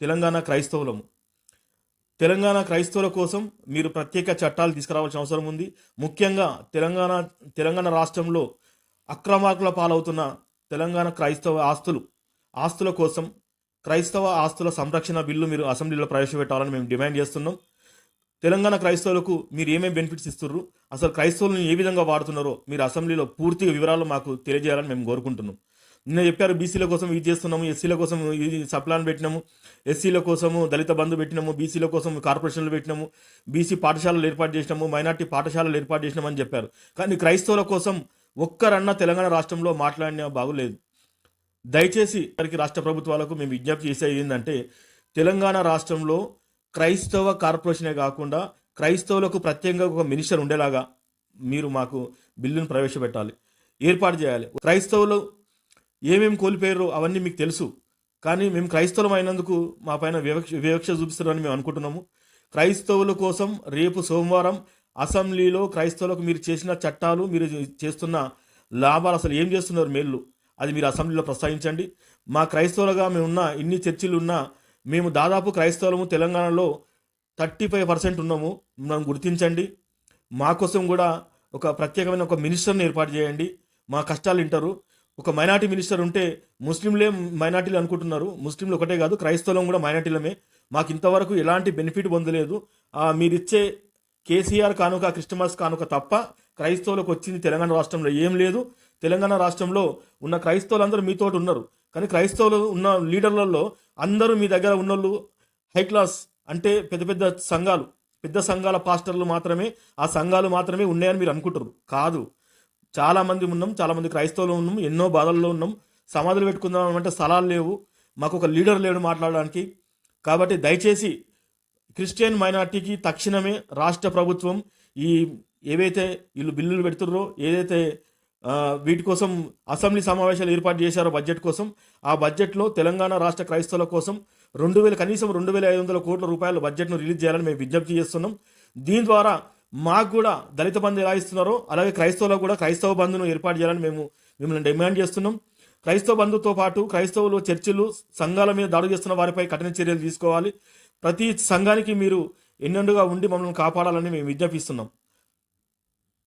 తెలంగాణ క్రైస్తవులము. తెలంగాణ క్రైస్తవుల కోసం మీరు ప్రత్యేక చట్టాలు తీసుకురావాల్సిన అవసరం ఉంది. ముఖ్యంగా తెలంగాణ రాష్ట్రంలో అక్రమార్కుల పాలవుతున్న తెలంగాణ క్రైస్తవ ఆస్తుల కోసం క్రైస్తవ ఆస్తుల సంరక్షణ బిల్లు మీరు అసెంబ్లీలో ప్రవేశపెట్టాలని మేము డిమాండ్ చేస్తున్నాం. తెలంగాణ క్రైస్తవులకు మీరు ఏమేమి బెనిఫిట్స్ ఇస్తున్నారు, అసలు క్రైస్తవులను ఏ విధంగా వాడుతున్నారో మీరు అసెంబ్లీలో పూర్తిగా వివరాలు మాకు తెలియజేయాలని మేము కోరుకుంటున్నాం. నిన్న చెప్పారు బీసీల కోసం ఇది చేస్తున్నాము, ఎస్సీల కోసం ఇది సప్లాన్ పెట్టినాము, ఎస్సీల కోసము దళిత బంధు పెట్టినాము, బీసీల కోసం కార్పొరేషన్లు పెట్టినాము, బీసీ పాఠశాలలు ఏర్పాటు చేసినాము, మైనార్టీ పాఠశాలలు ఏర్పాటు చేసినామని చెప్పారు. కానీ క్రైస్తవుల కోసం ఒక్కరన్నా తెలంగాణ రాష్ట్రంలో మాట్లాడినా బాగులేదు. దయచేసి వారికి రాష్ట్ర ప్రభుత్వాలకు మేము విజ్ఞప్తి చేసేది ఏంటంటే, తెలంగాణ రాష్ట్రంలో క్రైస్తవ కార్పొరేషనే కాకుండా క్రైస్తవులకు ప్రత్యేకంగా ఒక మినిస్టర్ ఉండేలాగా మీరు మాకు బిల్లును ప్రవేశపెట్టాలి, ఏర్పాటు చేయాలి. క్రైస్తవులు ఏమేమి కోల్పోయారో అవన్నీ మీకు తెలుసు, కానీ మేము క్రైస్తవులం అయినందుకు మా పైన వివక్ష చూపిస్తారని మేము అనుకుంటున్నాము. క్రైస్తవుల కోసం రేపు సోమవారం అసెంబ్లీలో క్రైస్తవులకు మీరు చేసిన చట్టాలు, మీరు చేస్తున్న లాభాలు, అసలు ఏం చేస్తున్నారు మేళ్ళు, అది మీరు అసెంబ్లీలో ప్రస్తావించండి. మా క్రైస్తవులుగా మేమున్న ఇన్ని చర్చిలు ఉన్నా మేము దాదాపు క్రైస్తవులము తెలంగాణలో 35% ఉన్నాము, మనం గుర్తించండి. మా కోసం కూడా ఒక ప్రత్యేకమైన ఒక మినిస్టర్ని ఏర్పాటు చేయండి, మా కష్టాలు వింటారు. ఒక మైనార్టీ మినిస్టర్ ఉంటే ముస్లింలే మైనార్టీలు అనుకుంటున్నారు, ముస్లింలు ఒకటే కాదు క్రైస్తవులం కూడా మైనార్టీలమే. మాకు ఇంతవరకు ఎలాంటి బెనిఫిట్ పొందలేదు. మీరిచ్చే కేసీఆర్ కానుక, క్రిస్టమస్ కానుక తప్ప క్రైస్తవులకు వచ్చింది తెలంగాణ రాష్ట్రంలో ఏం లేదు. తెలంగాణ రాష్ట్రంలో ఉన్న క్రైస్తవులందరూ మీతోటి ఉన్నారు, కానీ క్రైస్తవులు ఉన్న లీడర్లలో అందరూ మీ దగ్గర ఉన్నోళ్ళు హై క్లాస్, అంటే పెద్ద సంఘాల పాస్టర్లు మాత్రమే, ఆ సంఘాలు మాత్రమే ఉన్నాయని మీరు అనుకుంటారు. కాదు, చాలామంది ఉన్నాం, చాలామంది క్రైస్తవులు ఉన్నాం, ఎన్నో బాధల్లో ఉన్నాం. సమాధులు పెట్టుకుందాం అంటే స్థలాలు లేవు, మాకు ఒక లీడర్ లేడు మాట్లాడడానికి. కాబట్టి దయచేసి క్రిస్టియన్ మైనార్టీకి తక్షణమే రాష్ట్ర ప్రభుత్వం ఈ ఏవైతే వీళ్ళు బిల్లులు పెడుతున్నారో, ఏదైతే వీటి కోసం అసెంబ్లీ సమావేశాలు ఏర్పాటు చేశారో బడ్జెట్ కోసం, ఆ బడ్జెట్లో తెలంగాణ రాష్ట్ర క్రైస్తవుల కోసం కనీసం 2,500 కోట్ల రూపాయల బడ్జెట్ను రిలీజ్ చేయాలని మేము విజ్ఞప్తి చేస్తున్నాం. దీని ద్వారా మాకు కూడా దళిత బంధు ఎలా ఇస్తున్నారో అలాగే క్రైస్తవులకు కూడా క్రైస్తవ బంధును ఏర్పాటు చేయాలని మేము మిమ్మల్ని డిమాండ్ చేస్తున్నాం. క్రైస్తవ బంధుతో పాటు క్రైస్తవులు చర్చిలు, సంఘాల మీద దాడి చేస్తున్న వారిపై కఠిన చర్యలు తీసుకోవాలి. ప్రతి సంఘానికి మీరు ఎన్నెండుగా ఉండి మమ్మల్ని కాపాడాలని మేము విజ్ఞపిస్తున్నాం.